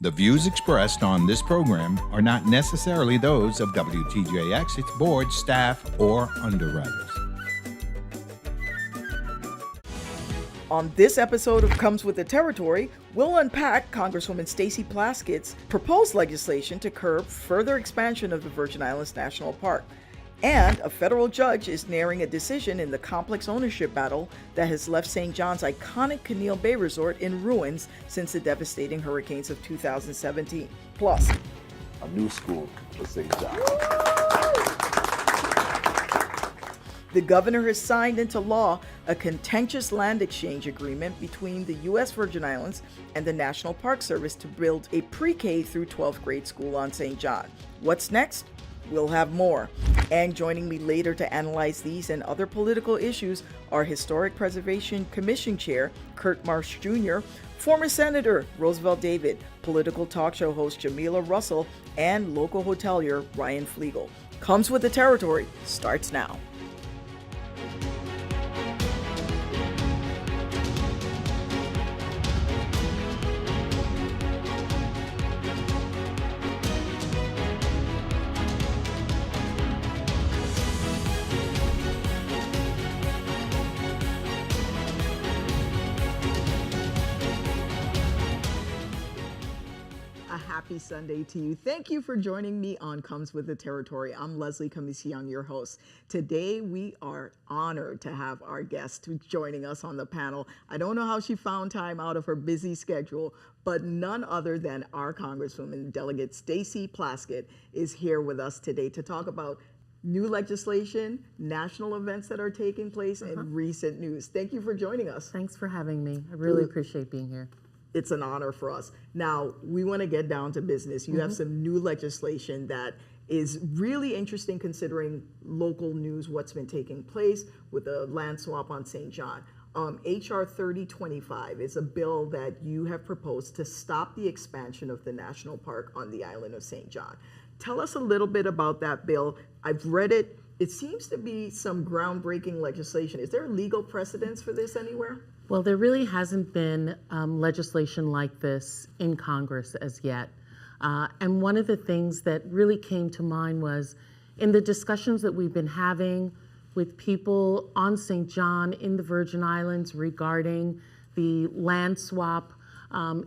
The views expressed on this program are not necessarily those of WTJX, its board, staff, or underwriters. On this episode of Comes with the Territory, we'll unpack Congresswoman Stacey Pla's proposed legislation to curb further expansion of the Virgin Islands National Park. And a federal judge is nearing a decision in the complex ownership battle that has left St. John's iconic Keneal Bay Resort in ruins since the devastating hurricanes of 2017. Plus, a new school for St. John. The governor has signed into law a contentious land exchange agreement between the U.S. Virgin Islands and the National Park Service to build a pre-K through 12th grade school on St. John. What's next? We'll have more. And joining me later to analyze these and other political issues are Historic Preservation Commission Chair Kurt Marsh Jr., former Senator Roosevelt David, political talk show host Jamila Russell, and local hotelier Ryan Flegel. Comes with the Territory starts now. Happy Sunday to you. Thank you for joining me on Comes with the Territory. I'm Leslie Kamisian, your host. Today, we are honored to have our guest joining us on the panel. I don't know how she found time out of her busy schedule, but none other than our Congresswoman Delegate Stacey Pla is here with us today to talk about new legislation, national events that are taking place, and recent news. Thank you for joining us. Thanks for having me. I really appreciate being here. It's an honor for us. Now, we want to get down to business. You have some new legislation that is really interesting considering local news, what's been taking place with the land swap on St. John. HR 3025 is a bill that you have proposed to stop the expansion of the national park on the island of St. John. Tell us a little bit about that bill. I've read it. It seems to be some groundbreaking legislation. Is there legal precedence for this anywhere? Well, there really hasn't been legislation like this in Congress as yet. And one of the things that really came to mind was in the discussions that we've been having with people on St. John in the Virgin Islands regarding the land swap,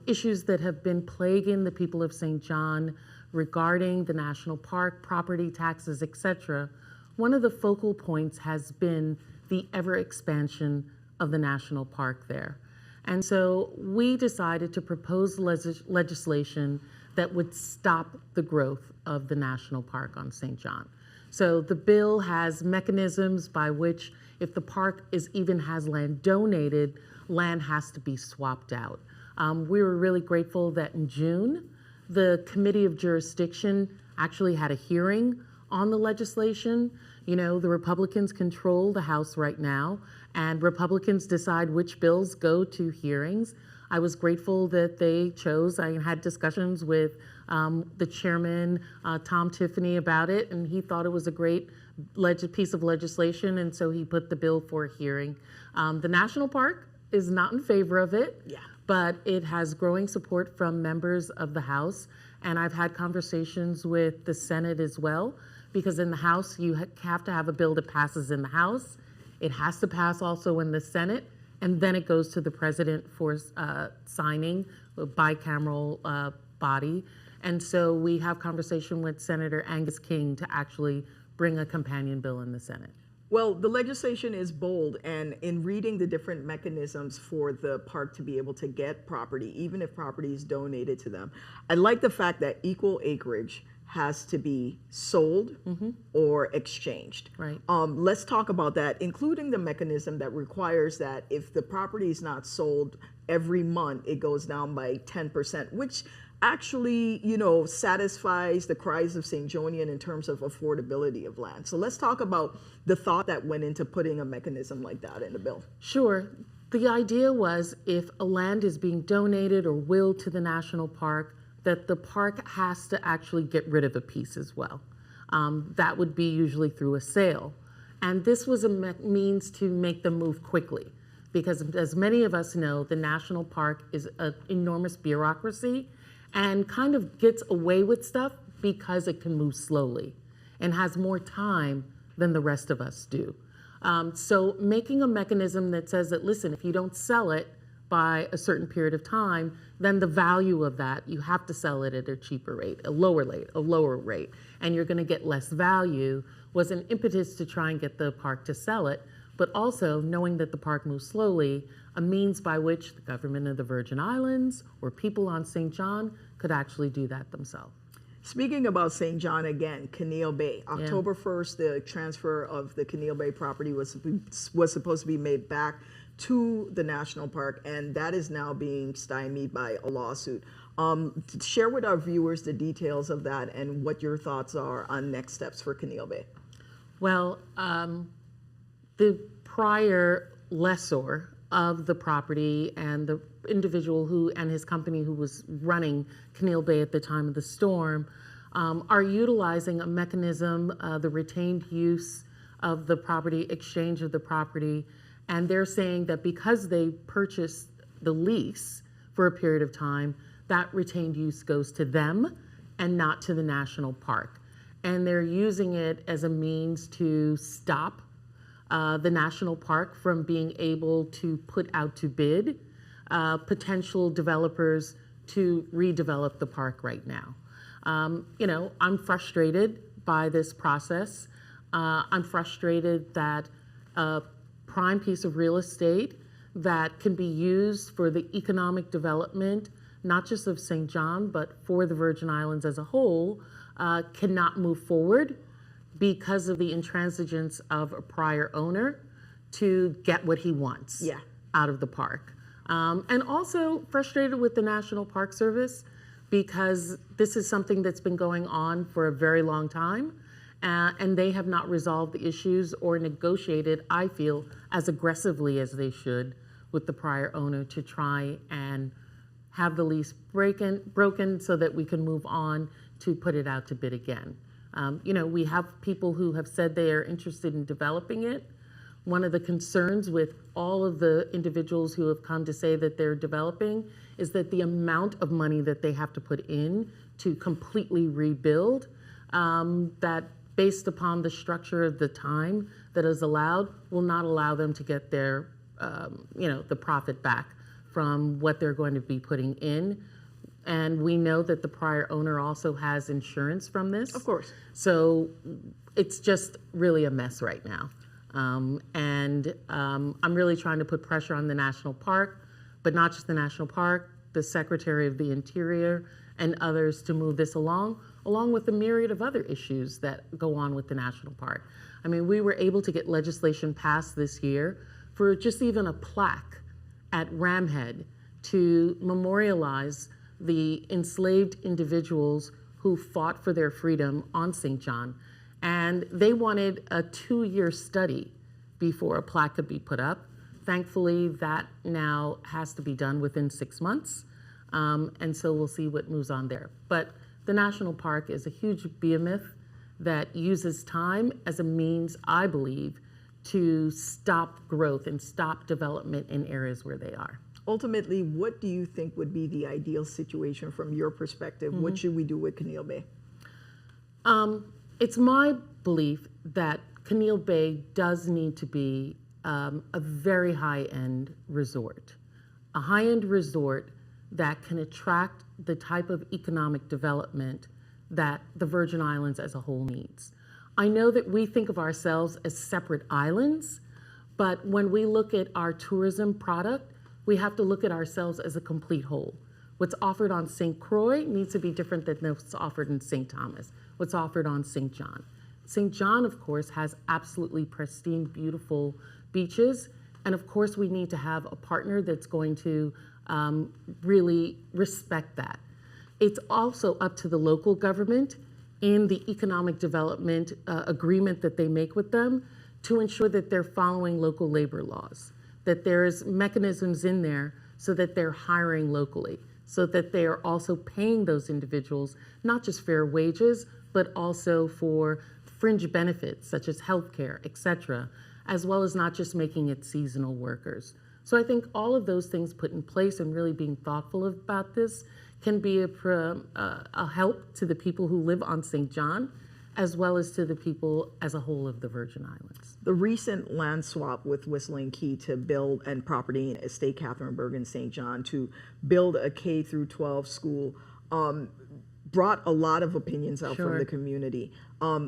issues that have been plaguing the people of St. John regarding the national park, property taxes, etc. One of the focal points has been the ever expansion of the national park there. And so we decided to propose legislation that would stop the growth of the national park on St. John. So the bill has mechanisms by which if the park has land donated, land has to be swapped out. We were really grateful that in June, the Committee of Jurisdiction actually had a hearing on the legislation. You know, the Republicans control the House right now, and Republicans decide which bills go to hearings. I was grateful that they chose. I had discussions with the chairman, Tom Tiffany, about it, and he thought it was a great piece of legislation, and so he put the bill for a hearing. The national park is not in favor of it, but it has growing support from members of the House, and I've had conversations with the Senate as well, because in the House, you have to have a bill that passes in the House. It has to pass also in the Senate, and then it goes to the president for signing, a bicameral body. And so we have conversation with Senator Angus King to actually bring a companion bill in the Senate. Well, the legislation is bold, and in reading the different mechanisms for the park to be able to get property, even if property is donated to them, I like the fact that equal acreage has to be sold or exchanged. Right. Let's talk about that, including the mechanism that requires that if the property is not sold every month, it goes down by 10%, which actually, you know, satisfies the cries of St. Jonian in terms of affordability of land. So let's talk about the thought that went into putting a mechanism like that in the bill. Sure. The idea was if a land is being donated or willed to the national park, that the park has to actually get rid of a piece as well. That would be usually through a sale. And this was a means to make them move quickly, because as many of us know, the national park is an enormous bureaucracy, and kind of gets away with stuff because it can move slowly and has more time than the rest of us do. So making a mechanism that says that, listen, if you don't sell it by a certain period of time, then the value of that, you have to sell it at a cheaper rate, a lower rate, and you're gonna get less value, was an impetus to try and get the park to sell it, but also knowing that the park moves slowly, a means by which the government of the Virgin Islands or people on St. John could actually do that themselves. Speaking about St. John again, Keneal Bay. October 1st, the transfer of the Keneal Bay property was supposed to be made back to the national park, and that is now being stymied by a lawsuit. Share with our viewers the details of that and what your thoughts are on next steps for Keneal Bay. Well, the prior lessor of the property and the individual who and his company who was running Keneal Bay at the time of the storm are utilizing a mechanism, the retained use of the property, exchange of the property, and they're saying that because they purchased the lease for a period of time, that retained use goes to them and not to the national park. And they're using it as a means to stop the national park from being able to put out to bid potential developers to redevelop the park right now. You know, I'm frustrated by this process. I'm frustrated that a prime piece of real estate that can be used for the economic development, not just of St. John, but for the Virgin Islands as a whole, cannot move forward because of the intransigence of a prior owner to get what he wants out of the park. And also frustrated with the National Park Service because this is something that's been going on for a very long time, and they have not resolved the issues or negotiated, I feel, as aggressively as they should with the prior owner to try and have the lease broken so that we can move on to put it out to bid again. You know, we have people who have said they are interested in developing it. One of the concerns with all of the individuals who have come to say that they're developing is that the amount of money that they have to put in to completely rebuild, that based upon the structure of the time that is allowed, will not allow them to get their, you know, the profit back from what they're going to be putting in. And we know that the prior owner also has insurance from this. Of course. So it's just really a mess right now. I'm really trying to put pressure on the national park, but not just the national park, the Secretary of the Interior and others to move this along with the myriad of other issues that go on with the national park. I mean, we were able to get legislation passed this year for just even a plaque at Ramhead to memorialize the enslaved individuals who fought for their freedom on St. John. And they wanted a 2-year study before a plaque could be put up. Thankfully, that now has to be done within 6 months. And so we'll see what moves on there. But the national park is a huge behemoth that uses time as a means, I believe, to stop growth and stop development in areas where they are. Ultimately, what do you think would be the ideal situation from your perspective? What should we do with Keneal Bay? It's my belief that Keneal Bay does need to be a very high-end resort, a high-end resort that can attract the type of economic development that the Virgin Islands as a whole needs. I know that we think of ourselves as separate islands, but when we look at our tourism product, we have to look at ourselves as a complete whole. What's offered on St. Croix needs to be different than what's offered in St. Thomas, what's offered on St. John. St. John, of course, has absolutely pristine, beautiful beaches, and of course we need to have a partner that's going to really respect that. It's also up to the local government in the economic development agreement that they make with them to ensure that they're following local labor laws, that there's mechanisms in there so that they're hiring locally, so that they are also paying those individuals not just fair wages, but also for fringe benefits such as healthcare, et cetera, as well as not just making it seasonal workers. So I think all of those things put in place and really being thoughtful about this can be a help to the people who live on St. John, as well as to the people as a whole of the Virgin Islands. The recent land swap with Whistling Key to build and property in Estate Catherineburg and St. John to build a K through 12 school brought a lot of opinions out from the community.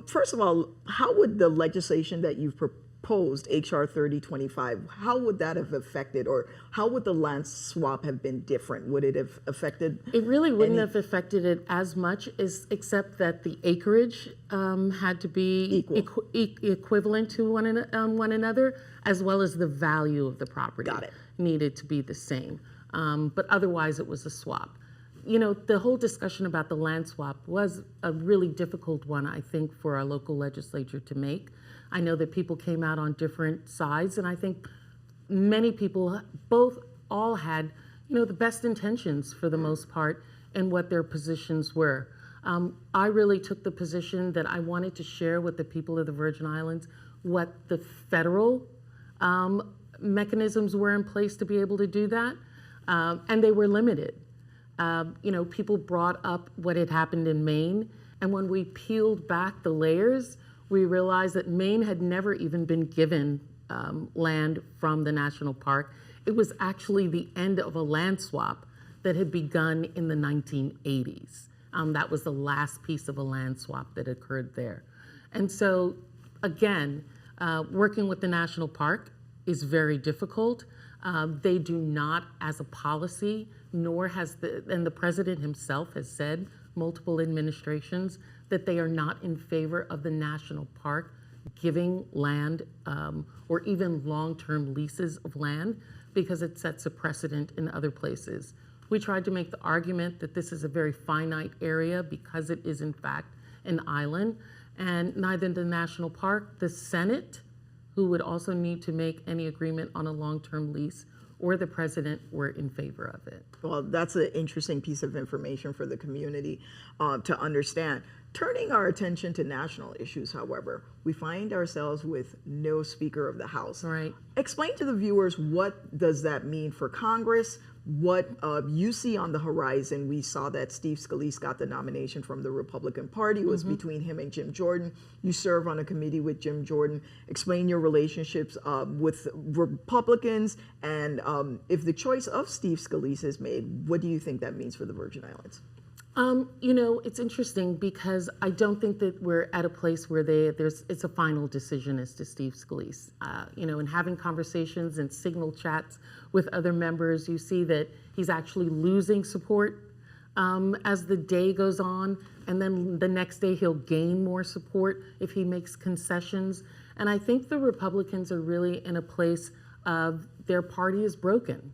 First of all, how would the legislation that you've proposed, HR 3025, how would that have affected, or how would the land swap have been different? Would it have affected? It really wouldn't have affected it as much, except that the acreage had to be equivalent to one another, as well as the value of the property needed to be the same. But otherwise, it was a swap. You know, the whole discussion about the land swap was a really difficult one, I think, for our local legislature to make. I know that people came out on different sides, and I think many people, all had, you know, the best intentions for the most part in what their positions were. I really took the position that I wanted to share with the people of the Virgin Islands what the federal mechanisms were in place to be able to do that, and they were limited. You know, people brought up what had happened in Maine, and when we peeled back the layers, we realized that Maine had never even been given land from the national park. It was actually the end of a land swap that had begun in the 1980s. That was the last piece of a land swap that occurred there. And so, again, working with the national park is very difficult. They do not, as a policy, nor has and the president himself has said, multiple administrations, that they are not in favor of the national park giving land or even long-term leases of land, because it sets a precedent in other places. We tried to make the argument that this is a very finite area because it is in fact an island, and neither the national park, the Senate, who would also need to make any agreement on a long-term lease, or the president were in favor of it. Well, that's an interesting piece of information for the community to understand. Turning our attention to national issues, however, we find ourselves with no Speaker of the House. Right. Explain to the viewers, what does that mean for Congress? What you see on the horizon? We saw that Steve Scalise got the nomination from the Republican Party. It was between him and Jim Jordan. You serve on a committee with Jim Jordan. Explain your relationships with Republicans, and if the choice of Steve Scalise is made, what do you think that means for the Virgin Islands? You know, it's interesting because I don't think that we're at a place where it's a final decision as to Steve Scalise. You know, in having conversations and signal chats with other members, you see that he's actually losing support as the day goes on, and then the next day he'll gain more support if he makes concessions. And I think the Republicans are really in a place of their party is broken,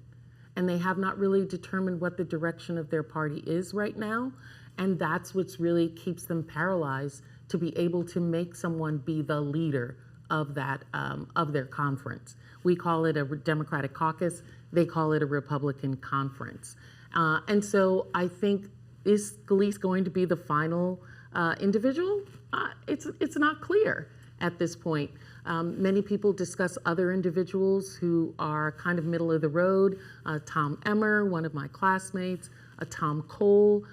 and they have not really determined what the direction of their party is right now. And that's what's really keeps them paralyzed to be able to make someone be the leader of that, of their conference. We call it a Democratic caucus. They call it a Republican conference. And so I think, is Scalise going to be the final individual? It's not clear at this point. Many people discuss other individuals who are kind of middle of the road. Tom Emmer, one of my classmates, Tom Cole,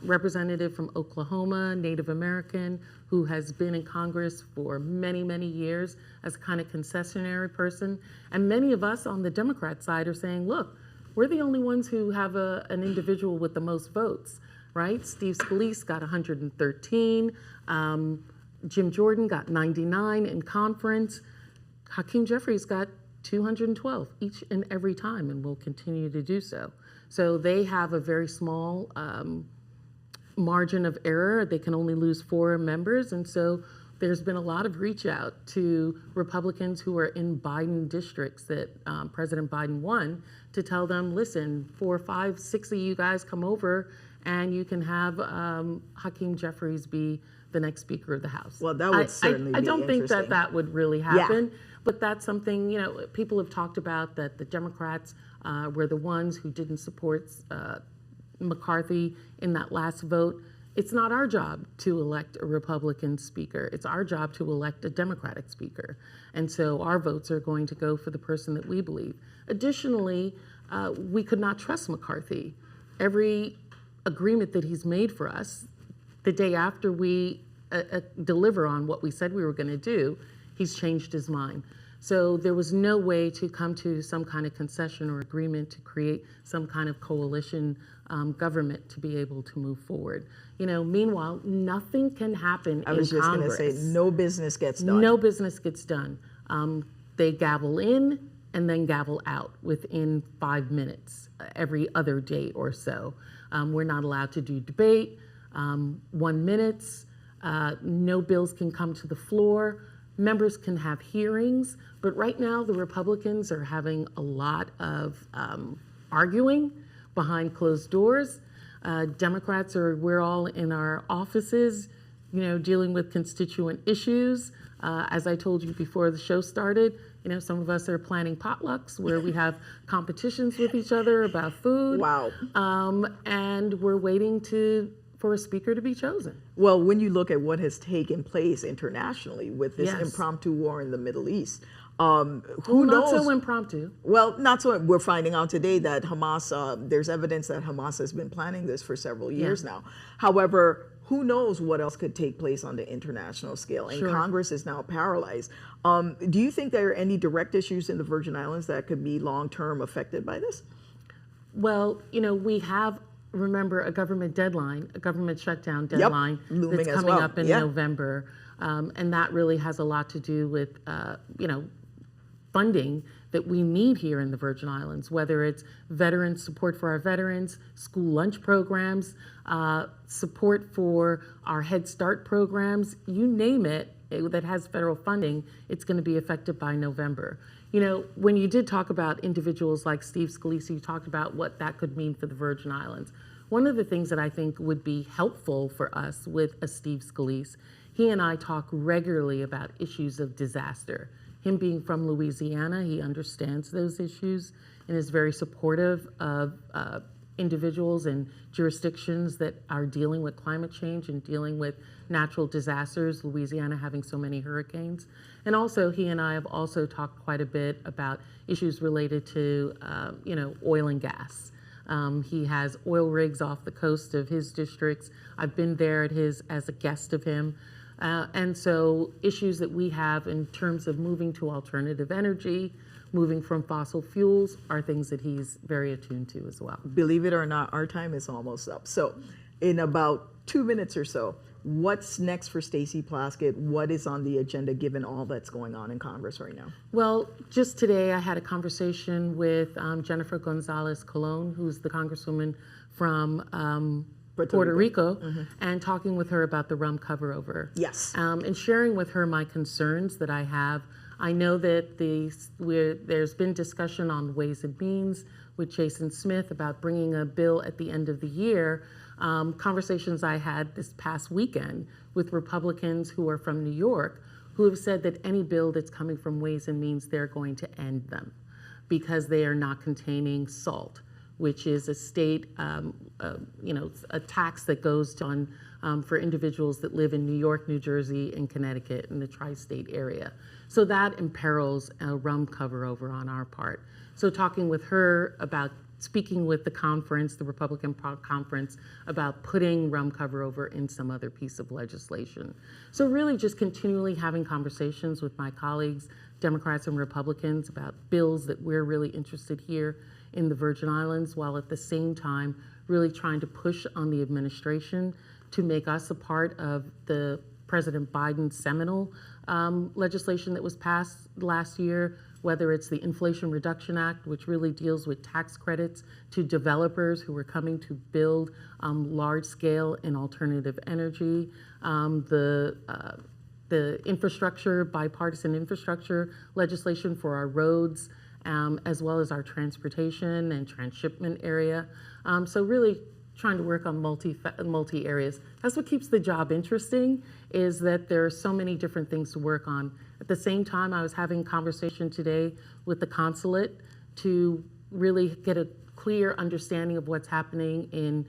representative from Oklahoma, Native American, who has been in Congress for many, many years as a kind of concessionary person. And many of us on the Democrat side are saying, look, we're the only ones who have an individual with the most votes, right? Steve Scalise got 113. Jim Jordan got 99 in conference. Hakeem Jeffries got 212 each and every time, and will continue to do so. So they have a very small margin of error. They can only lose 4 members, and so there's been a lot of reach out to Republicans who are in Biden districts that President Biden won, to tell them, listen, 4, 5, 6 of you guys come over and you can have Hakeem Jeffries be the next Speaker of the House. Well, that would certainly be I don't think interesting. that would really happen, but that's something, you know, people have talked about, that the Democrats were the ones who didn't support McCarthy in that last vote. It's not our job to elect a Republican speaker. It's our job to elect a Democratic speaker. And so our votes are going to go for the person that we believe. Additionally, we could not trust McCarthy. Every agreement that he's made for us, the day after we deliver on what we said we were going to do, he's changed his mind. So there was no way to come to some kind of concession or agreement to create some kind of coalition government to be able to move forward. Meanwhile, nothing can happen in Congress. I was just going to say, no business gets done. No business gets done. They gavel in and then gavel out within 5 minutes every other day or so. We're not allowed to do debate, 1 minute. No bills can come to the floor. Members can have hearings, but right now the Republicans are having a lot of arguing behind closed doors. Democrats we're all in our offices, dealing with constituent issues. As I told you before the show started, some of us are planning potlucks where we have competitions with each other about food. Wow. And we're waiting for a speaker to be chosen. Well, when you look at what has taken place internationally with this Yes. impromptu war in the Middle East, who knows? Not so impromptu. Well, not so. We're finding out today that Hamas, there's evidence that Hamas has been planning this for several years now. However, who knows what else could take place on the international scale? And Sure. Congress is now paralyzed. Do you think there are any direct issues in the Virgin Islands that could be long-term affected by this? Well, we have, remember, a government deadline, a government shutdown deadline looming that's as coming well. up in Yeah. November. And that really has a lot to do with, funding that we need here in the Virgin Islands, whether it's veterans, support for our veterans, school lunch programs, support for our Head Start programs, you name it, that has federal funding, it's going to be affected by November. When you did talk about individuals like Steve Scalise, you talked about what that could mean for the Virgin Islands. One of the things that I think would be helpful for us with a Steve Scalise, he and I talk regularly about issues of disaster. Him being from Louisiana, he understands those issues and is very supportive of individuals and jurisdictions that are dealing with climate change and dealing with natural disasters, Louisiana having so many hurricanes. And also, he and I have also talked quite a bit about issues related to, oil and gas. He has oil rigs off the coast of his districts. I've been there as a guest of him. And so issues that we have in terms of moving to alternative energy, moving from fossil fuels, are things that he's very attuned to as well. Believe it or not, our time is almost up. So in about 2 minutes or so, what's next for Stacey Plaskett? What is on the agenda given all that's going on in Congress right now? Well, just today I had a conversation with Jennifer Gonzalez Colon, who's the Congresswoman from Puerto Rico, and talking with her about the rum cover-over. Yes. And sharing with her my concerns that I have. I know that there's been discussion on Ways and Means with Jason Smith about bringing a bill at the end of the year. Conversations I had this past weekend with Republicans who are from New York who have said that any bill that's coming from Ways and Means, they're going to end them because they are not containing SALT, which is a state, a tax that goes on for individuals that live in New York, New Jersey, and Connecticut in the tri-state area. So that imperils a rum cover-over on our part. So talking with her about speaking with the conference, the Republican conference, about putting rum cover-over in some other piece of legislation. So really just continually having conversations with my colleagues, Democrats and Republicans, about bills that we're really interested here in the Virgin Islands, while at the same time really trying to push on the administration to make us a part of the President Biden's seminal legislation that was passed last year, whether it's the Inflation Reduction Act, which really deals with tax credits to developers who are coming to build large-scale and alternative energy, the infrastructure, bipartisan infrastructure legislation for our roads, as well as our transportation and transshipment area. So really trying to work on multi areas. That's what keeps the job interesting, is that there are so many different things to work on. At the same time, I was having a conversation today with the consulate to really get a clear understanding of what's happening in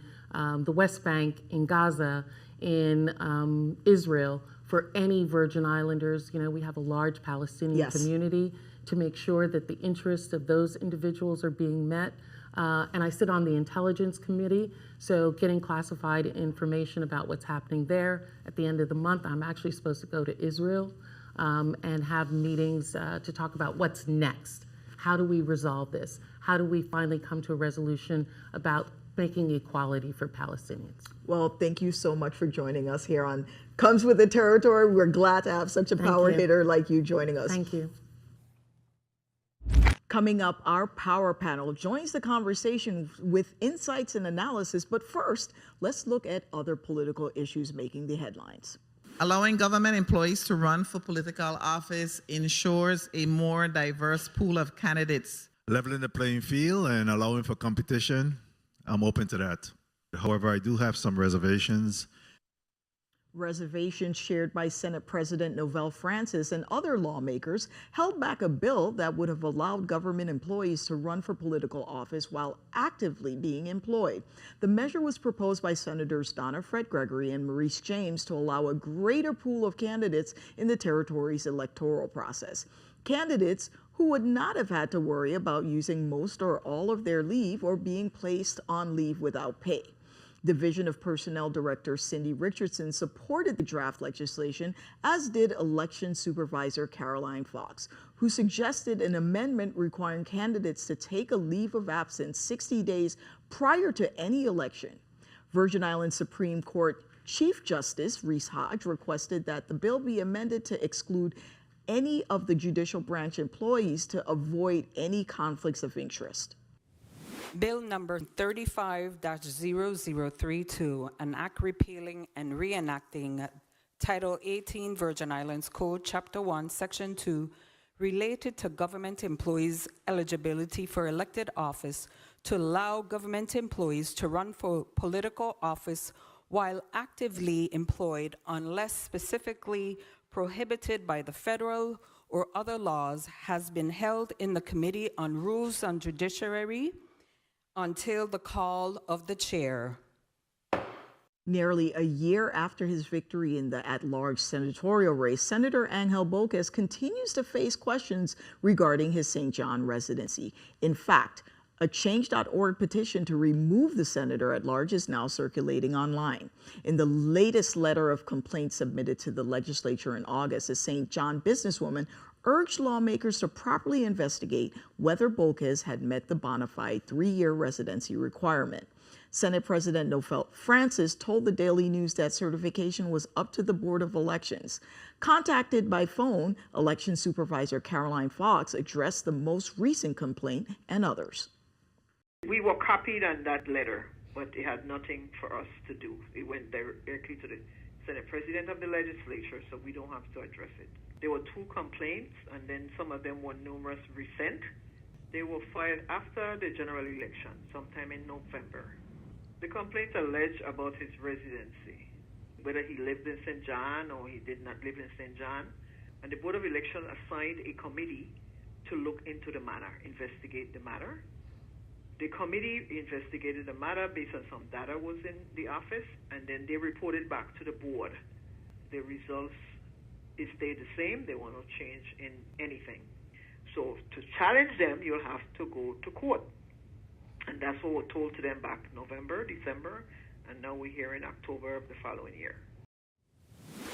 the West Bank, in Gaza, in Israel, for any Virgin Islanders. We have a large Palestinian community, to make sure that the interests of those individuals are being met. And I sit on the Intelligence Committee, so getting classified information about what's happening there. At the end of the month, I'm actually supposed to go to Israel and have meetings to talk about what's next. How do we resolve this? How do we finally come to a resolution about making equality for Palestinians? Well, thank you so much for joining us here on Comes with the Territory. We're glad to have such a power hitter like you joining us. Thank you. Coming up, our power panel joins the conversation with insights and analysis. But first, let's look at other political issues making the headlines. Allowing government employees to run for political office ensures a more diverse pool of candidates. Leveling the playing field and allowing for competition, I'm open to that. However, I do have some reservations. Reservations shared by Senate President Novelle Francis and other lawmakers held back a bill that would have allowed government employees to run for political office while actively being employed. The measure was proposed by Senators Donna Fred Gregory and Maurice James to allow a greater pool of candidates in the territory's electoral process. Candidates who would not have had to worry about using most or all of their leave or being placed on leave without pay. Division of Personnel Director Cindy Richardson supported the draft legislation, as did Election Supervisor Caroline Fox, who suggested an amendment requiring candidates to take a leave of absence 60 days prior to any election. Virgin Islands Supreme Court Chief Justice Reese Hodge requested that the bill be amended to exclude any of the judicial branch employees to avoid any conflicts of interest. Bill number 35-0032, an act repealing and reenacting Title 18 Virgin Islands Code, Chapter 1, Section 2, related to government employees' eligibility for elected office to allow government employees to run for political office while actively employed unless specifically prohibited by the federal or other laws, has been held in the Committee on Rules and Judiciary until the call of the chair. Nearly a year after his victory in the at-large senatorial race, Senator Angel Boques continues to face questions regarding his St. John residency. In fact, a Change.org petition to remove the senator at large is now circulating online. In the latest letter of complaint submitted to the legislature in August, a St. John businesswoman urged lawmakers to properly investigate whether Boques had met the bona fide 3-year residency requirement. Senate President Novelle Francis told the Daily News that certification was up to the Board of Elections. Contacted by phone, Election Supervisor Caroline Fox addressed the most recent complaint and others. We were copied on that letter, but it had nothing for us to do. It went directly to the Senate President of the legislature, so we don't have to address it. There were 2 complaints, and then some of them were numerous resent. They were filed after the general election, sometime in November. The complaints allege about his residency, whether he lived in St. John or he did not live in St. John. And the Board of Election assigned a committee to look into the matter, investigate the matter. The committee investigated the matter based on some data was in the office, and then they reported back to the board. The results stayed the same. There were no change in anything. So to challenge them, you'll have to go to court. And that's what we're told to them back November, December, and now we're here in October of the following year.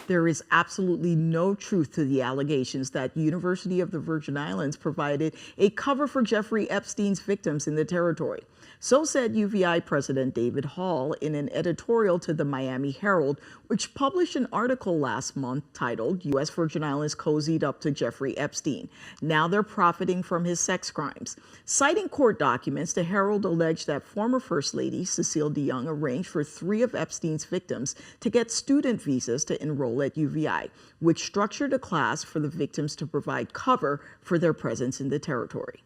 There is absolutely no truth to the allegations that University of the Virgin Islands provided a cover for Jeffrey Epstein's victims in the territory. So said UVI President David Hall in an editorial to the Miami Herald, which published an article last month titled, "U.S. Virgin Islands Cozied Up to Jeffrey Epstein. Now they're profiting from his sex crimes." Citing court documents, the Herald alleged that former First Lady Cecile DeYoung arranged for 3 of Epstein's victims to get student visas to enroll at UVI, which structured a class for the victims to provide cover for their presence in the territory.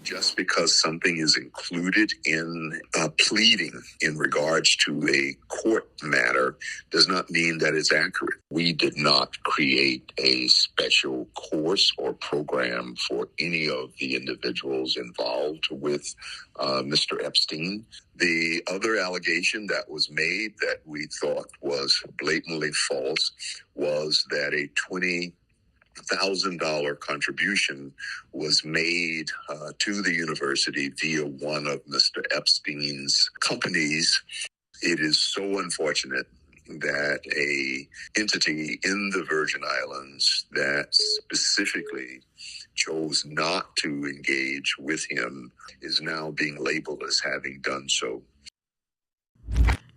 Just because something is included in a pleading in regards to a court matter does not mean that it's accurate. We did not create a special course or program for any of the individuals involved with Mr. Epstein. The other allegation that was made that we thought was blatantly false was that a $1,000 contribution was made to the university via one of Mr. Epstein's companies. It is so unfortunate that a entity in the Virgin Islands that specifically chose not to engage with him is now being labeled as having done so.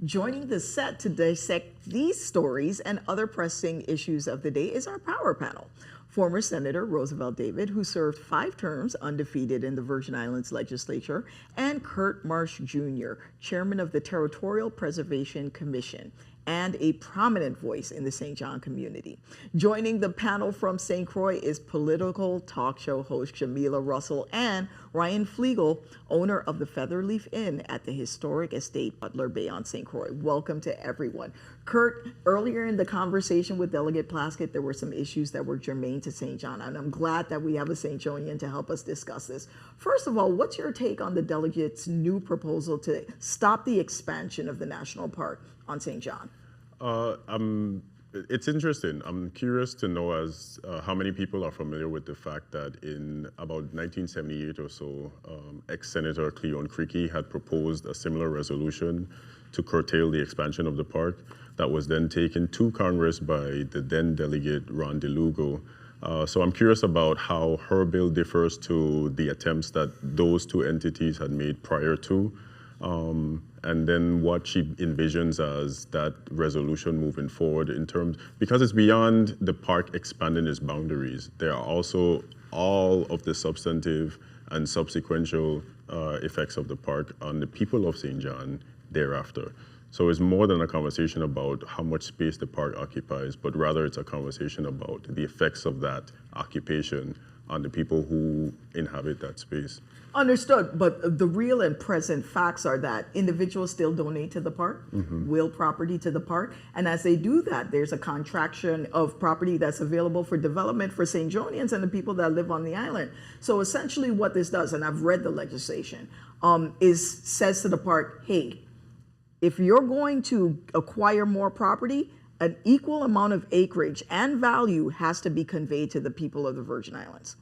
Joining the set to dissect these stories and other pressing issues of the day is our power panel. Former Senator Roosevelt David, who served 5 terms undefeated in the Virgin Islands legislature, and Kurt Marsh Jr., chairman of the Territorial Preservation Commission, and a prominent voice in the St. John community. Joining the panel from St. Croix is political talk show host Jamila Russell and Ryan Flegel, owner of the Featherleaf Inn at the historic estate Butler Bay on St. Croix. Welcome to everyone. Kurt, earlier in the conversation with Delegate Plaskett, there were some issues that were germane to St. John, and I'm glad that we have a St. Johnian to help us discuss this. First of all, what's your take on the delegates' new proposal to stop the expansion of the national park on St. John? It's interesting. I'm curious to know how many people are familiar with the fact that in about 1978 or so, ex-Senator Cleon Creaky had proposed a similar resolution to curtail the expansion of the park that was then taken to Congress by the then delegate Ron DeLugo. So I'm curious about how her bill differs to the attempts that those two entities had made prior to, and then what she envisions as that resolution moving forward in terms, because it's beyond the park expanding its boundaries. There are also all of the substantive and subsequential effects of the park on the people of St. John thereafter. So it's more than a conversation about how much space the park occupies, but rather it's a conversation about the effects of that occupation on the people who inhabit that space. Understood, but the real and present facts are that individuals still donate to the park, will property to the park, and as they do that, there's a contraction of property that's available for development for St. Johnians and the people that live on the island. So essentially what this does, and I've read the legislation, says to the park, hey, if you're going to acquire more property, an equal amount of acreage and value has to be conveyed to the people of the Virgin Islands.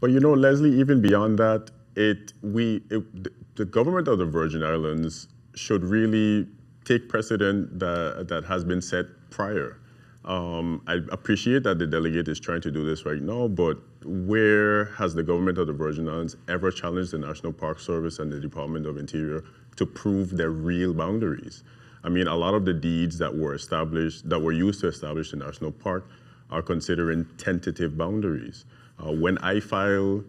But you know, Leslie, even beyond that, the government of the Virgin Islands should really take precedent that has been set prior. I appreciate that the delegate is trying to do this right now, but where has the government of the Virgin Islands ever challenged the National Park Service and the Department of Interior to prove their real boundaries? I mean, a lot of the deeds that were established, that were used to establish the national park, are considering tentative boundaries. When I file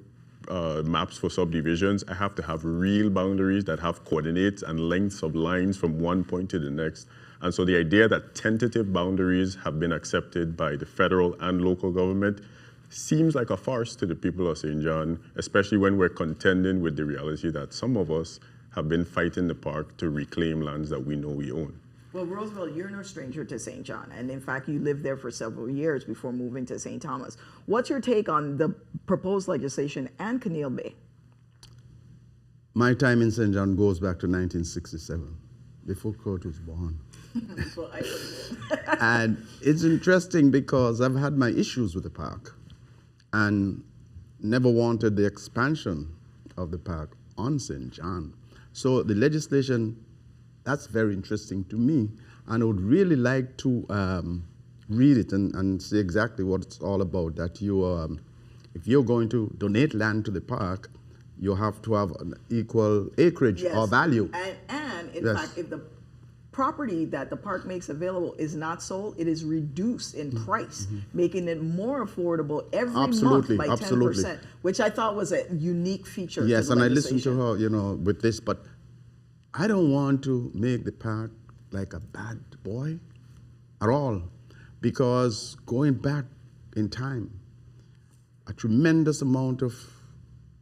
maps for subdivisions, I have to have real boundaries that have coordinates and lengths of lines from one point to the next. And so the idea that tentative boundaries have been accepted by the federal and local government seems like a farce to the people of St. John, especially when we're contending with the reality that some of us have been fighting the park to reclaim lands that we know we own. Well, Roosevelt, you're no stranger to St. John, and in fact, you lived there for several years before moving to St. Thomas. What's your take on the proposed legislation and Keneal Bay? My time in St. John goes back to 1967, before Kurt was born. Well, I was And it's interesting because I've had my issues with the park and never wanted the expansion of the park on St. John. So the legislation, that's very interesting to me, and I would really like to read it and see exactly what it's all about, that you, if you're going to donate land to the park, you have to have an equal acreage or value. And in fact, if the property that the park makes available is not sold, it is reduced in price, making it more affordable every month by 10%, which I thought was a unique feature. Yes, to the and I listened to legislation. her, you know, with this, but I don't want to make the park like a bad boy at all, because going back in time, a tremendous amount of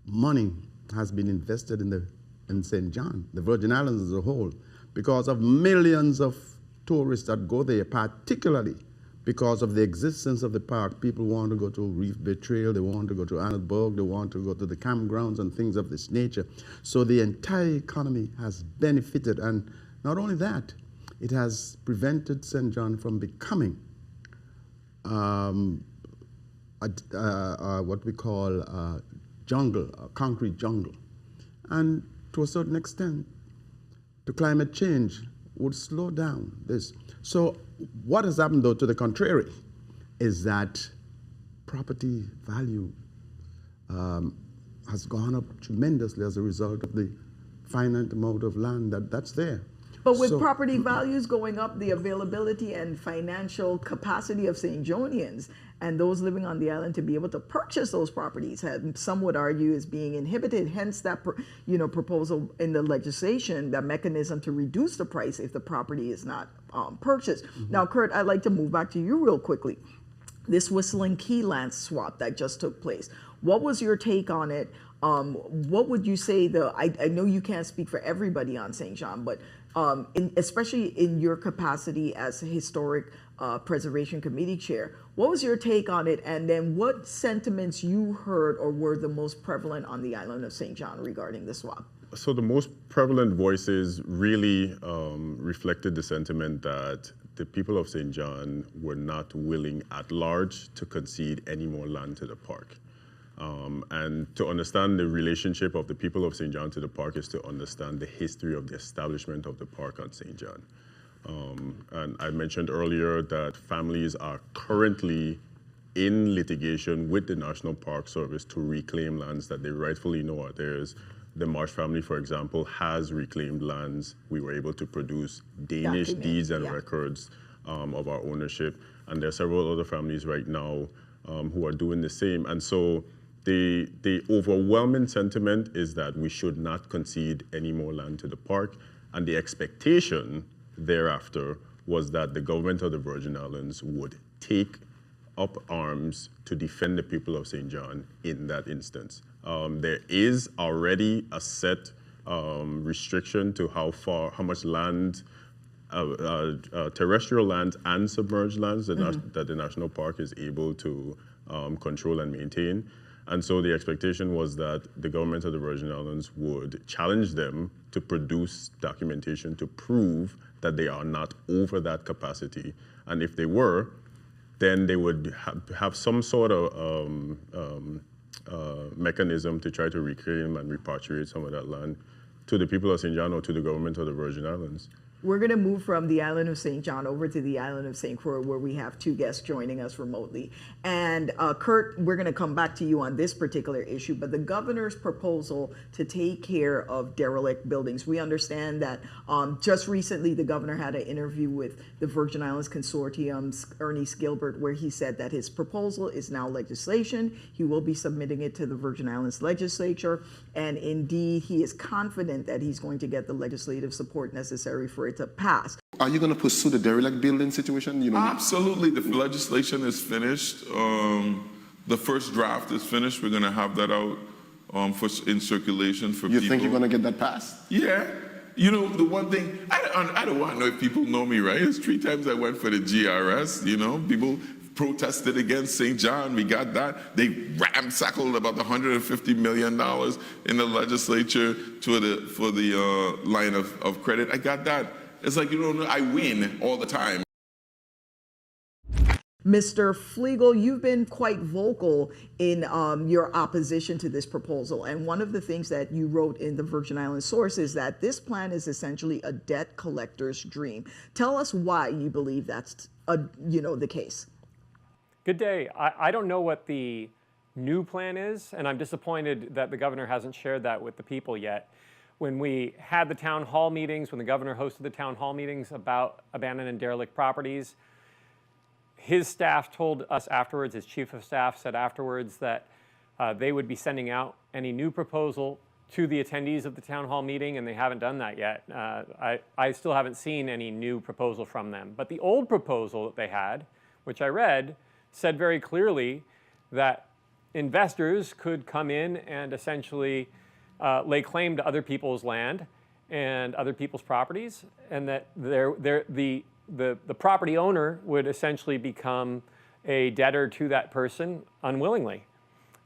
money has been invested in St. John, the Virgin Islands as a whole, because of millions of tourists that go there, particularly because of the existence of the park. People want to go to Reef Bay Trail, they want to go to Annesburg, they want to go to the campgrounds and things of this nature. So the entire economy has benefited, and not only that, it has prevented St. John from becoming what we call jungle, a concrete jungle. And to a certain extent, the climate change would slow down this. So what has happened, though, to the contrary, is that property value has gone up tremendously as a result of the finite amount of land that's there. But with property values going up, the availability and financial capacity of St. Johnians and those living on the island to be able to purchase those properties, some would argue, is being inhibited. Hence, that proposal in the legislation, that mechanism to reduce the price if the property is not purchased. Now, Kurt, I'd like to move back to you real quickly. This Whistling Key land swap that just took place. What was your take on it? What would you say I know you can't speak for everybody on St. John, but especially in your capacity as a Historic Preservation Committee chair, what was your take on it? And then what sentiments you heard or were the most prevalent on the island of St. John regarding the swap? So the most prevalent voices really reflected the sentiment that the people of St. John were not willing at large to concede any more land to the park. And to understand the relationship of the people of St. John to the park is to understand the history of the establishment of the park on St. John. And I mentioned earlier that families are currently in litigation with the National Park Service to reclaim lands that they rightfully know are theirs. The Marsh family, for example, has reclaimed lands. We were able to produce Danish deeds and records of our ownership. And there are several other families right now who are doing the same. And so the overwhelming sentiment is that we should not concede any more land to the park. And the expectation thereafter was that the government of the Virgin Islands would take up arms to defend the people of St. John in that instance. There is already a set restriction to how much land, terrestrial land and submerged lands that the national park is able to control and maintain. And so the expectation was that the government of the Virgin Islands would challenge them to produce documentation to prove that they are not over that capacity. And if they were, then they would have some sort of mechanism to try to reclaim and repatriate some of that land to the people of St. John or to the government of the Virgin Islands. We're going to move from the island of St. John over to the island of St. Croix, where we have two guests joining us remotely. And Kurt, we're going to come back to you on this particular issue, but the governor's proposal to take care of derelict buildings. We understand that just recently the governor had an interview with the Virgin Islands Consortium's Ernest Gilbert, where he said that his proposal is now legislation. He will be submitting it to the Virgin Islands legislature. And indeed, he is confident that he's going to get the legislative support necessary for it to pass. Are you going to pursue the derelict building situation? Absolutely. The legislation is finished. The first draft is finished. We're going to have that out in circulation for people. You think you're going to get that passed? Yeah. You know, the one thing, I don't want to know if people know me, right? It's 3 times I went for the GRS, people protested against St. John. We got that. They ramsackled about $150 million in the legislature for the line of credit. I got that. It's like, I win all the time. Mr. Flegel, you've been quite vocal in your opposition to this proposal. And one of the things that you wrote in the Virgin Islands Source is that this plan is essentially a debt collector's dream. Tell us why you believe that's the case. Good day. I don't know what the new plan is, and I'm disappointed that the governor hasn't shared that with the people yet. When we had the town hall meetings, when the governor hosted the town hall meetings about abandoned and derelict properties, his staff told us afterwards, his chief of staff said afterwards that they would be sending out any new proposal to the attendees of the town hall meeting, and they haven't done that yet. I still haven't seen any new proposal from them. But the old proposal that they had, which I read, said very clearly that investors could come in and essentially lay claim to other people's land and other people's properties, and that the property owner would essentially become a debtor to that person unwillingly.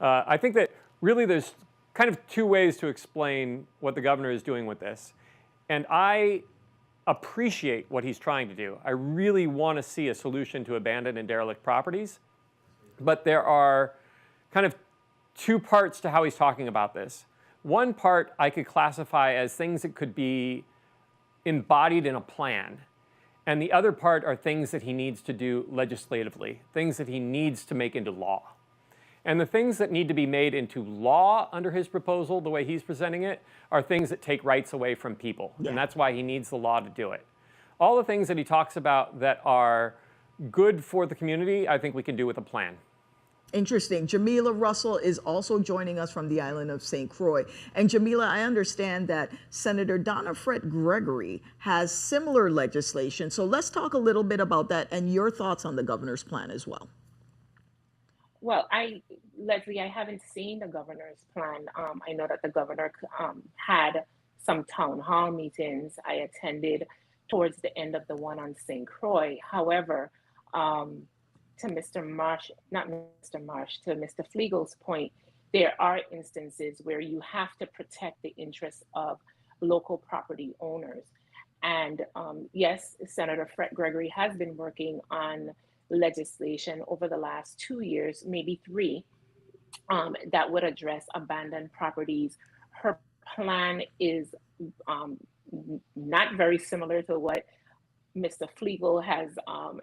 I think that really there's kind of 2 ways to explain what the governor is doing with this. And I appreciate what he's trying to do. I really want to see a solution to abandoned and derelict properties. But there are kind of two parts to how he's talking about this. One part I could classify as things that could be embodied in a plan. And the other part are things that he needs to do legislatively, things that he needs to make into law. And the things that need to be made into law under his proposal, the way he's presenting it, are things that take rights away from people. Yeah. And that's why he needs the law to do it. All the things that he talks about that are good for the community, I think we can do with a plan. Interesting. Jamila Russell is also joining us from the island of St. Croix. And Jamila, I understand that Senator Donna Fred Gregory has similar legislation. So let's talk a little bit about that and your thoughts on the governor's plan as well. Well, Leslie, I haven't seen the governor's plan. I know that the governor had some town hall meetings. I attended towards the end of the one on St. Croix. However, to Mr. Flegel's point, there are instances where you have to protect the interests of local property owners. And yes, Senator Fred Gregory has been working on legislation over the last 2 years, maybe 3, that would address abandoned properties. Her plan is not very similar to what Mr. Flegel has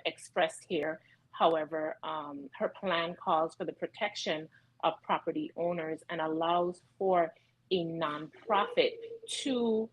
expressed here. However, her plan calls for the protection of property owners and allows for a nonprofit to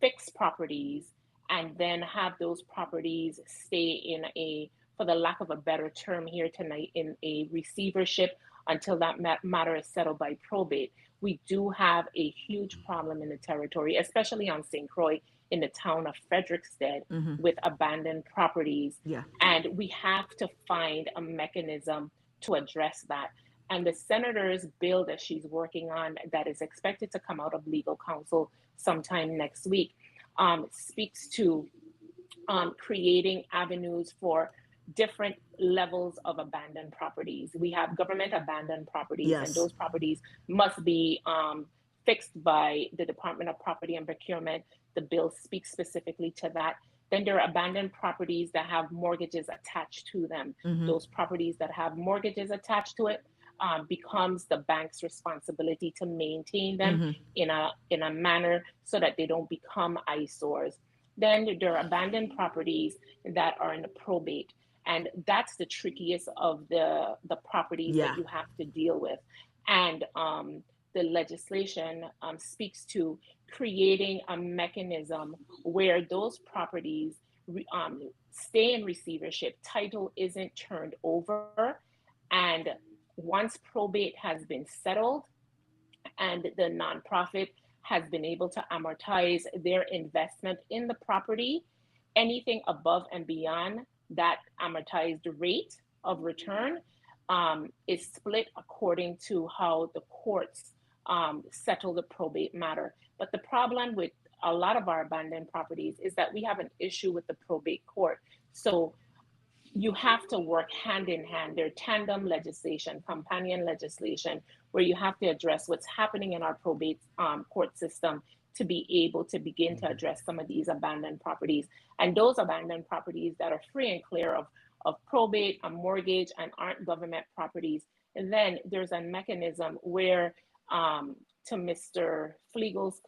fix properties and then have those properties stay in a, for the lack of a better term here tonight, in a receivership until that matter is settled by probate. We do have a huge problem in the territory, especially on St. Croix, in the town of Frederickstead, with abandoned properties. Yeah. And we have to find a mechanism to address that. And the senator's bill that she's working on, that is expected to come out of legal counsel sometime next week, speaks to creating avenues for different levels of abandoned properties. We have government abandoned properties, yes, and those properties must be fixed by the Department of Property and Procurement. The bill speaks specifically to that. Then there are abandoned properties that have mortgages attached to them. Those properties that have mortgages attached to it becomes the bank's responsibility to maintain them in a manner so that they don't become eyesores. Then there are abandoned properties that are in the probate. And that's the trickiest of the properties that you have to deal with. And the legislation speaks to creating a mechanism where those properties stay in receivership, title isn't turned over, and once probate has been settled and the nonprofit has been able to amortize their investment in the property, anything above and beyond that amortized rate of return is split according to how the courts settle the probate matter. But the problem with a lot of our abandoned properties is that we have an issue with the probate court. So you have to work hand in hand. There's tandem legislation, companion legislation, where you have to address what's happening in our probate court system to be able to begin to address some of these abandoned properties. And those abandoned properties that are free and clear of probate, a mortgage, and aren't government properties. And then there's a mechanism where, to Mr. Flegel's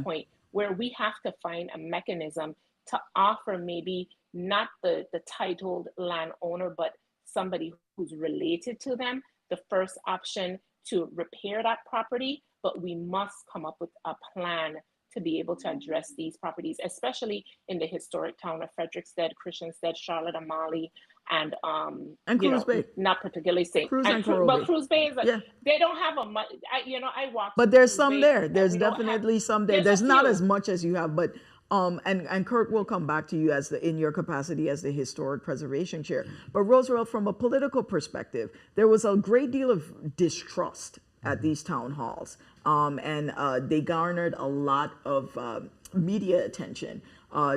point, where we have to find a mechanism to offer maybe not the titled landowner, but somebody who's related to them, the first option to repair that property. But we must come up with a plan to be able to address these properties, especially in the historic town of Frederickstead, Christiansted, Charlotte Amalie, and Cruz Bay. Not particularly St. Cruz and well, Cruz Bay is they don't have a much. I walked. But there's some there. There's definitely some there. There's not as much as you have, but and Kirk will come back to you as in your capacity as the historic preservation chair. But Roosevelt, from a political perspective, there was a great deal of distrust at these town halls, and they garnered a lot of media attention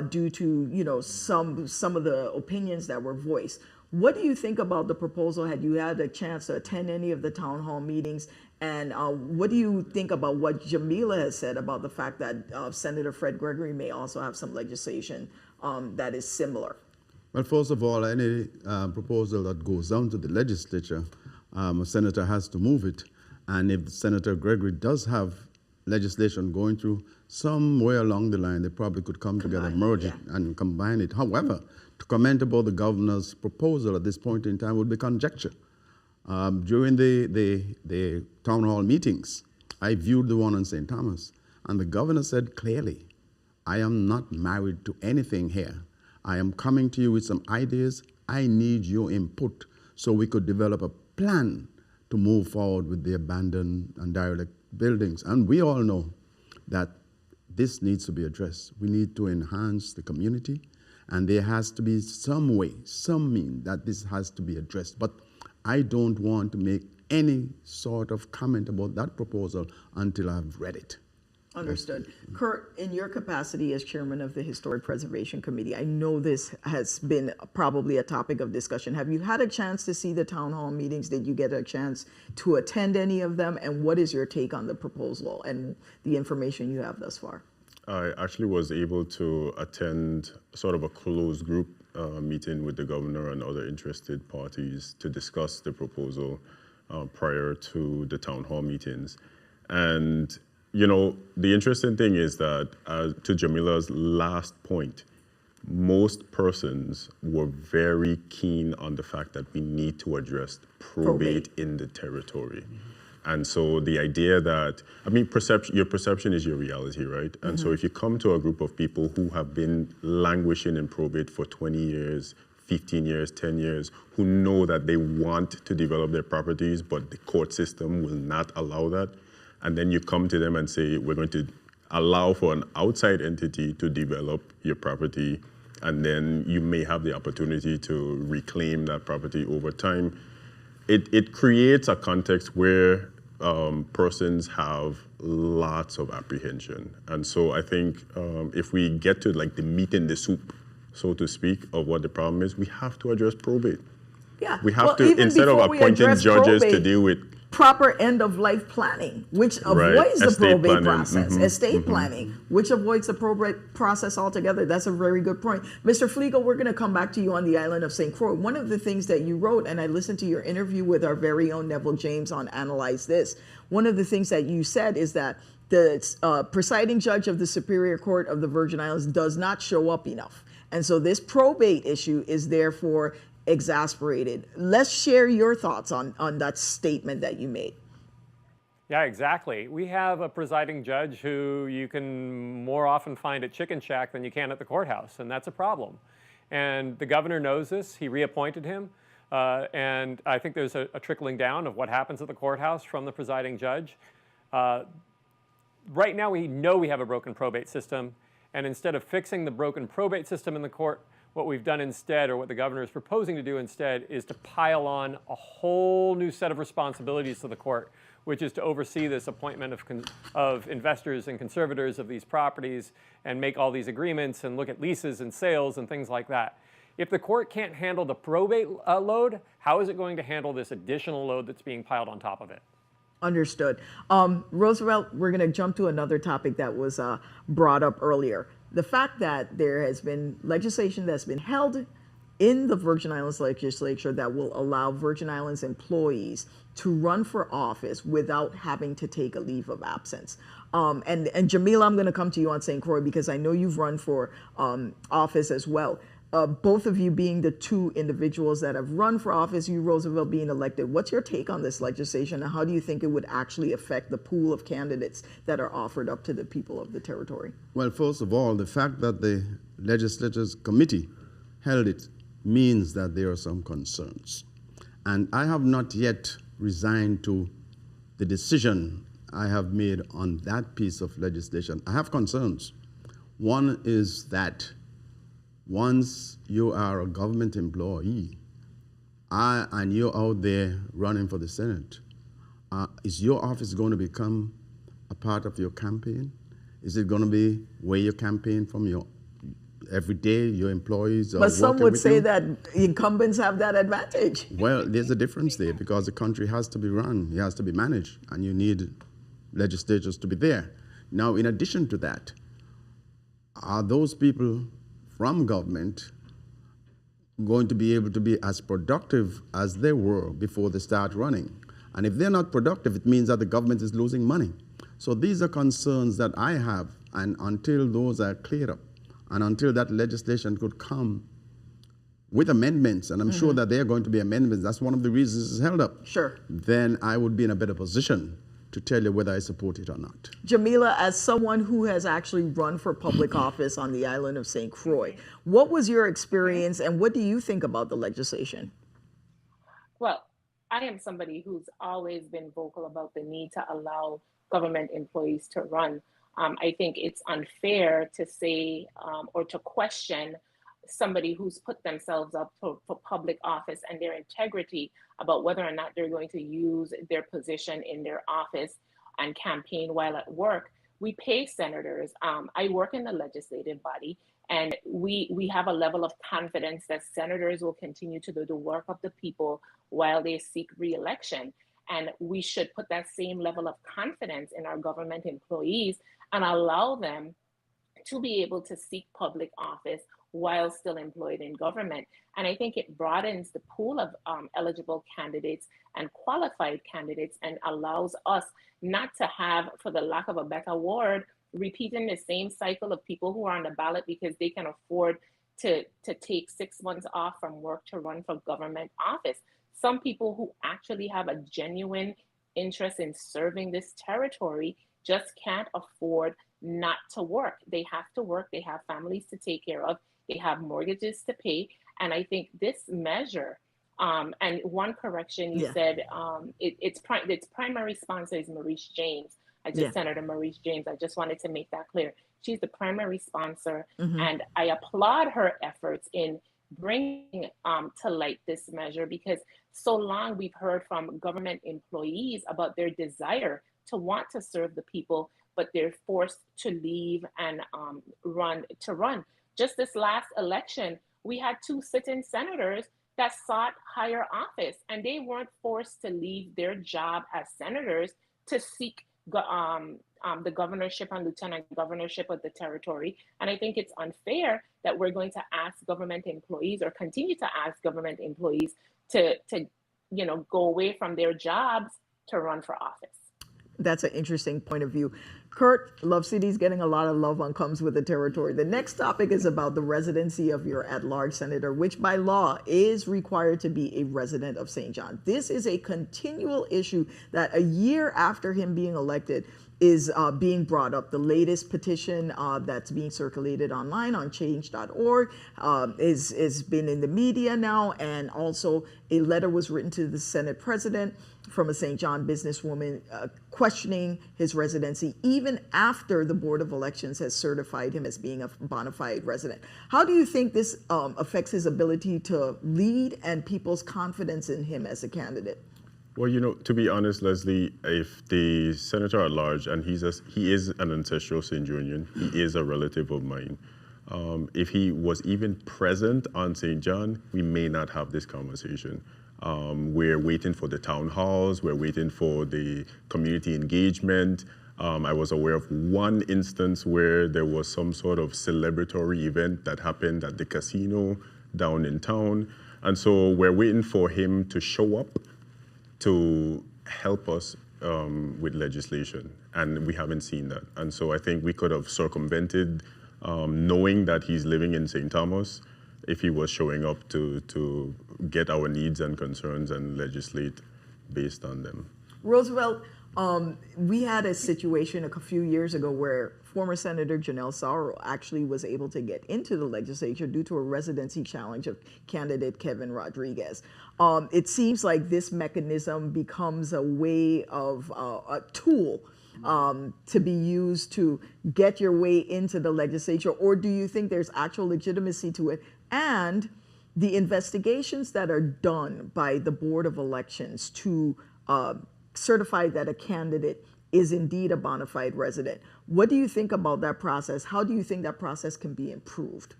due to some of the opinions that were voiced. What do you think about the proposal? Had you had a chance to attend any of the town hall meetings? And what do you think about what Jamila has said about the fact that Senator Fred Gregory may also have some legislation that is similar? Well, first of all, any proposal that goes down to the legislature, a senator has to move it. And if Senator Gregory does have legislation going through, somewhere along the line, they probably could come together, merge it, and combine it. However, to comment about the governor's proposal at this point in time would be conjecture. During the town hall meetings, I viewed the one in St. Thomas, and the governor said clearly, I am not married to anything here. I am coming to you with some ideas. I need your input so we could develop a plan to move forward with the abandoned and derelict buildings. And we all know that this needs to be addressed. We need to enhance the community, and there has to be some way, some mean that this has to be addressed. But I don't want to make any sort of comment about that proposal until I've read it. Understood. Kurt, in your capacity as chairman of the Historic Preservation Committee, I know this has been probably a topic of discussion. Have you had a chance to see the town hall meetings? Did you get a chance to attend any of them? And what is your take on the proposal and the information you have thus far? I actually was able to attend sort of a closed group meeting with the governor and other interested parties to discuss the proposal prior to the town hall meetings. And you know, the interesting thing is that, to Jamila's last point, most persons were very keen on the fact that we need to address probate in the territory. And so the idea that, I mean, your perception is your reality, right? And so if you come to a group of people who have been languishing in probate for 20 years, 15 years, 10 years, who know that they want to develop their properties, but the court system will not allow that, and then you come to them and say, we're going to allow for an outside entity to develop your property, and then you may have the opportunity to reclaim that property over time. It creates a context where persons have lots of apprehension. And so I think if we get to like the meat in the soup, so to speak, of what the problem is, we have to address probate. Yeah. We have to, instead of appointing judges to deal with proper end-of-life planning, which avoids the probate process, estate planning, which avoids the probate process altogether. That's a very good point. Mr. Fleagle, we're going to come back to you on the island of St. Croix. One of the things that you wrote, and I listened to your interview with our very own Neville James on Analyze This, one of the things that you said is that the presiding judge of the Superior Court of the Virgin Islands does not show up enough. And so this probate issue is therefore exasperated. Let's share your thoughts on that statement that you made. Yeah, exactly. We have a presiding judge who you can more often find at Chicken Shack than you can at the courthouse, and that's a problem. And the governor knows this. He reappointed him. And I think there's a trickling down of what happens at the courthouse from the presiding judge. Right now, we know we have a broken probate system, and instead of fixing the broken probate system in the court, what we've done instead, or what the governor is proposing to do instead, is to pile on a whole new set of responsibilities to the court, which is to oversee this appointment of investors and conservators of these properties and make all these agreements and look at leases and sales and things like that. If the court can't handle the probate load, how is it going to handle this additional load that's being piled on top of it? Understood. Roosevelt, we're going to jump to another topic that was brought up earlier. The fact that there has been legislation that's been held in the Virgin Islands legislature that will allow Virgin Islands employees to run for office without having to take a leave of absence. And Jamila, I'm going to come to you on St. Croix because I know you've run for office as well. Both of you being the two individuals that have run for office, you, Roosevelt, being elected. What's your take on this legislation, and how do you think it would actually affect the pool of candidates that are offered up to the people of the territory? Well, first of all, the fact that the legislature's committee held it means that there are some concerns. And I have not yet resigned to the decision I have made on that piece of legislation. I have concerns. One is that once you are a government employee and you're out there running for the Senate, is your office going to become a part of your campaign? Is it going to be where you campaign from your every day, your employees are But some would say you? that incumbents have that advantage. Well, there's a difference there because the country has to be run, it has to be managed, and you need legislators to be there. Now, in addition to that, are those people from government going to be able to be as productive as they were before they start running. And if they're not productive, it means that the government is losing money. So these are concerns that I have, and until those are cleared up, and until that legislation could come with amendments, and I'm sure that there are going to be amendments, that's one of the reasons it's held up. Sure. Then I would be in a better position to tell you whether I support it or not. Jamila, as someone who has actually run for public office on the island of St. Croix, what was your experience and what do you think about the legislation? Well, I am somebody who's always been vocal about the need to allow government employees to run. I think it's unfair to say or to question somebody who's put themselves up for public office and their integrity about whether or not they're going to use their position in their office and campaign while at work. We pay senators. I work in the legislative body, and we have a level of confidence that senators will continue to do the work of the people while they seek re-election. And we should put that same level of confidence in our government employees and allow them to be able to seek public office while still employed in government. And I think it broadens the pool of eligible candidates and qualified candidates and allows us not to have, for the lack of a better word, repeating the same cycle of people who are on the ballot because they can afford to take 6 months off from work to run for government office. Some people who actually have a genuine interest in serving this territory just can't afford not to work. They have to work, they have families to take care of, they have mortgages to pay. And I think this measure, and one correction, you said its primary sponsor is Maurice James. Senator Maurice James, I just wanted to make that clear. She's the primary sponsor, and I applaud her efforts in bringing to light this measure, because so long we've heard from government employees about their desire to want to serve the people, but they're forced to leave and run. Just this last election, we had 2 sitting senators that sought higher office, and they weren't forced to leave their job as senators to seek the governorship and lieutenant governorship of the territory. And I think it's unfair that we're going to ask government employees, or continue to ask government employees, to go away from their jobs to run for office. That's an interesting point of view. Kurt, Love City's getting a lot of love on Comes with the Territory. The next topic is about the residency of your at-large senator, which by law is required to be a resident of St. John. This is a continual issue that a year after him being elected is being brought up. The latest petition that's being circulated online on change.org is been in the media now, and also a letter was written to the Senate president from a St. John businesswoman questioning his residency even after the Board of Elections has certified him as being a bona fide resident. How do you think this affects his ability to lead and people's confidence in him as a candidate? Well, to be honest, Leslie, if the senator at large, and he is an ancestral St. Johnian, he is a relative of mine. If he was even present on St. John, we may not have this conversation. We're waiting for the town halls, we're waiting for the community engagement. I was aware of one instance where there was some sort of celebratory event that happened at the casino down in town. And so we're waiting for him to show up to help us with legislation, and we haven't seen that. And so I think we could have circumvented knowing that he's living in St. Thomas if he was showing up to get our needs and concerns and legislate based on them. Roosevelt, we had a situation a few years ago where former Senator Janelle Sauro actually was able to get into the legislature due to a residency challenge of candidate Kevin Rodriguez. It seems like this mechanism becomes a way of a tool to be used to get your way into the legislature, or do you think there's actual legitimacy to it? And the investigations that are done by the Board of Elections to certify that a candidate is indeed a bona fide resident. What do you think about that process? How do you think that process can be improved?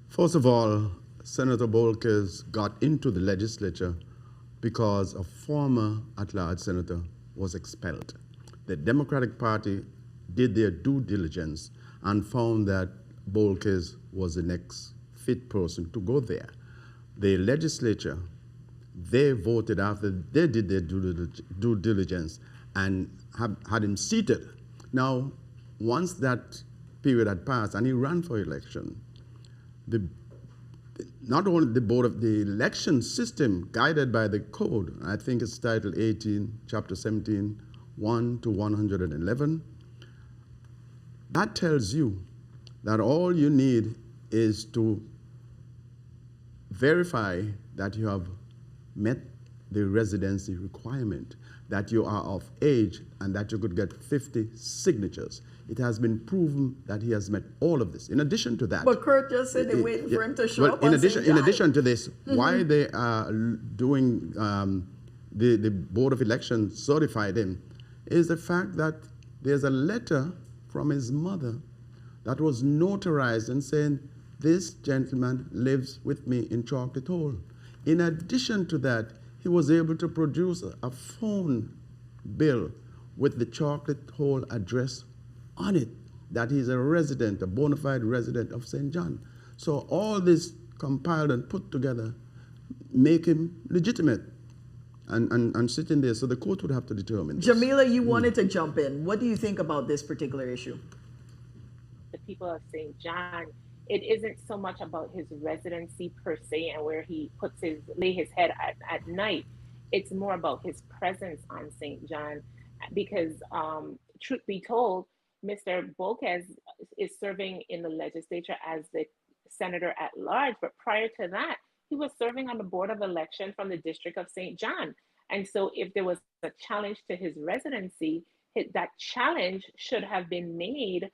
First of all, Senator Bolkes got into the legislature because a former at-large senator was expelled. The Democratic Party did their due diligence and found that Bolkes was the next fit person to go there. the legislature, they voted after they did their due diligence and had him seated. Now, once that period had passed and he ran for election, not only the board of the election system guided by the code, I think it's Title 18, Chapter 17, 1 to 111, that tells you that all you need is to verify that you have met the residency requirement, that you are of age, and that you could get 50 signatures. It has been proven that he has met all of this. In addition to that, But Kurt just said they're waiting for him to show up. in addition to this, why they are doing the Board of Elections certified him is the fact that there's a letter from his mother that was notarized and saying, this gentleman lives with me in Chocolate Hole. In addition to that, he was able to produce a phone bill with the Chocolate Hole address on it, that he's a resident, a bona fide resident of St. John. So all this compiled and put together make him legitimate and sitting there. So the court would have to determine this. Jamila, you wanted to jump in. What do you think about this particular issue? The people of St. John, it isn't so much about his residency per se and where he lay his head at night. It's more about his presence on St. John, because truth be told, Mr. Bolkes is serving in the legislature as the senator at large, but prior to that, he was serving on the Board of Election from the District of St. John. And so if there was a challenge to his residency, that challenge should have been made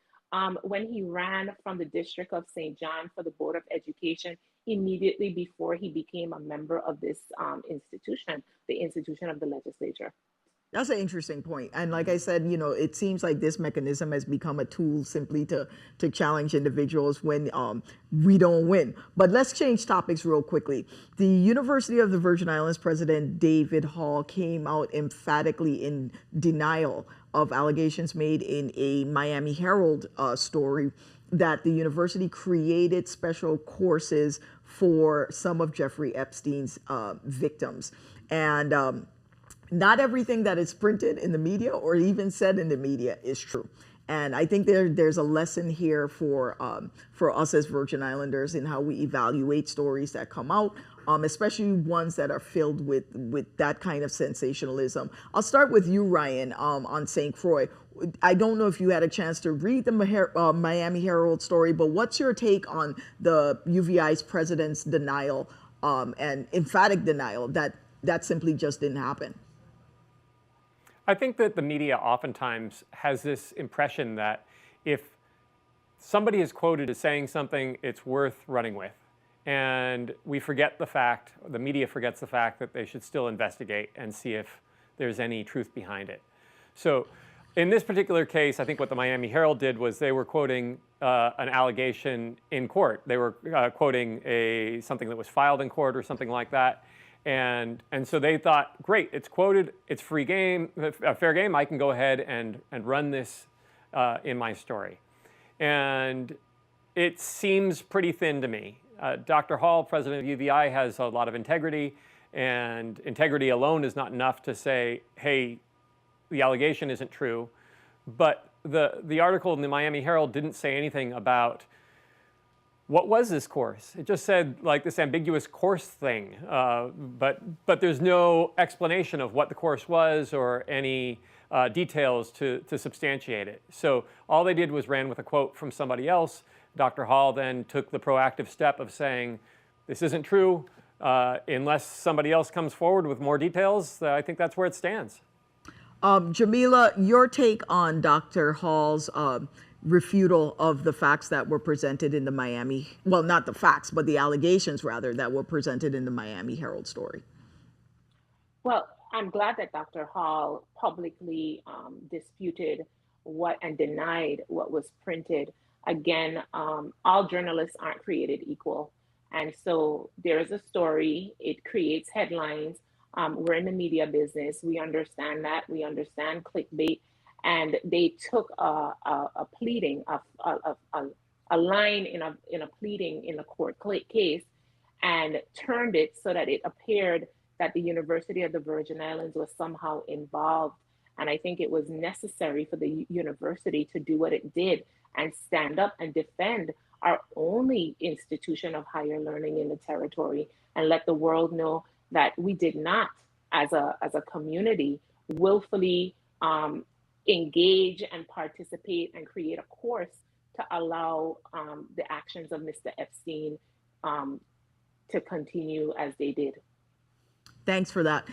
when he ran from the District of St. John for the Board of Education immediately before he became a member of this institution, the institution of the legislature. That's an interesting point. And like I said, it seems like this mechanism has become a tool simply to challenge individuals when we don't win. But let's change topics real quickly. The University of the Virgin Islands President David Hall came out emphatically in denial of allegations made in a Miami Herald story that the university created special courses for some of Jeffrey Epstein's victims. And not everything that is printed in the media or even said in the media is true. And I think there's a lesson here for us as Virgin Islanders in how we evaluate stories that come out, especially ones that are filled with that kind of sensationalism. I'll start with you, Ryan, on St. Croix. I don't know if you had a chance to read the Miami Herald story, but what's your take on the UVI's president's denial and emphatic denial that simply just didn't happen? I think that the media oftentimes has this impression that if somebody is quoted as saying something, it's worth running with. And we forget the fact, the media forgets the fact that they should still investigate and see if there's any truth behind it. So in this particular case, I think what the Miami Herald did was they were quoting an allegation in court. They were quoting something that was filed in court or something like that. And so they thought, great, it's quoted, it's free game, fair game, I can go ahead and run this in my story. And it seems pretty thin to me. Dr. Hall, president of UVI, has a lot of integrity, and integrity alone is not enough to say, hey, the allegation isn't true. But the article in the Miami Herald didn't say anything about what was this course? It just said like this ambiguous course thing, but there's no explanation of what the course was or any details to substantiate it. So all they did was ran with a quote from somebody else. Dr. Hall then took the proactive step of saying, this isn't true. Unless somebody else comes forward with more details, I think that's where it stands. Jamila, your take on Dr. Hall's refutal of the facts that were presented in the Miami, well, not the facts, but the allegations rather that were presented in the Miami Herald story. Well, I'm glad that Dr. Hall publicly disputed and denied what was printed. Again, all journalists aren't created equal. And so there is a story, it creates headlines. We're in the media business. We understand that. We understand clickbait. And they took a pleading, a line in a pleading in a court case, and turned it so that it appeared that the University of the Virgin Islands was somehow involved. And I think it was necessary for the university to do what it did and stand up and defend our only institution of higher learning in the territory and let the world know that we did not, as a community, willfully engage and participate and create a course to allow the actions of Mr. Epstein to continue as they did. Thanks for that.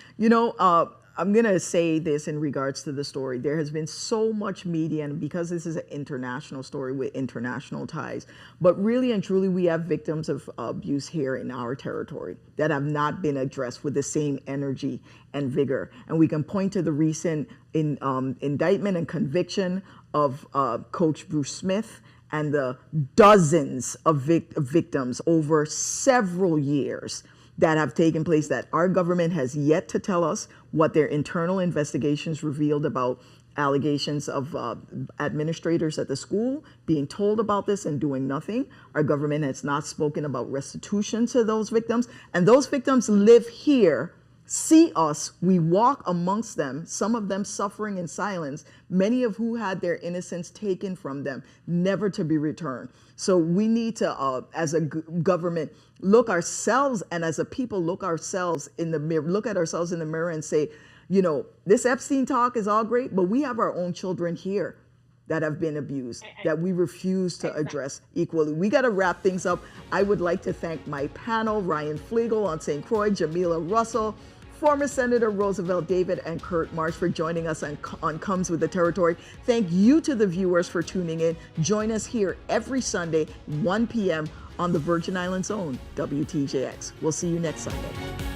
I'm going to say this in regards to the story. There has been so much media, and because this is an international story with international ties, but really and truly we have victims of abuse here in our territory that have not been addressed with the same energy and vigor. And we can point to the recent indictment and conviction of Coach Bruce Smith and the dozens of victims over several years that have taken place that our government has yet to tell us what their internal investigations revealed about allegations of administrators at the school being told about this and doing nothing. Our government has not spoken about restitution to those victims. And those victims live here, see us, we walk amongst them, some of them suffering in silence, many of who had their innocence taken from them, never to be returned. So we need to, as a government, look ourselves, and as a people, look ourselves in the mirror, look at ourselves in the mirror and say, this Epstein talk is all great, but we have our own children here that have been abused, that we refuse to address equally. We got to wrap things up. I would like to thank my panel, Ryan Flegel on St. Croix, Jamila Russell, former Senator Roosevelt David, and Kurt Marsh for joining us on Comes with the Territory. Thank you to the viewers for tuning in. Join us here every Sunday, 1 p.m. on the Virgin Islands' own WTJX. We'll see you next Sunday.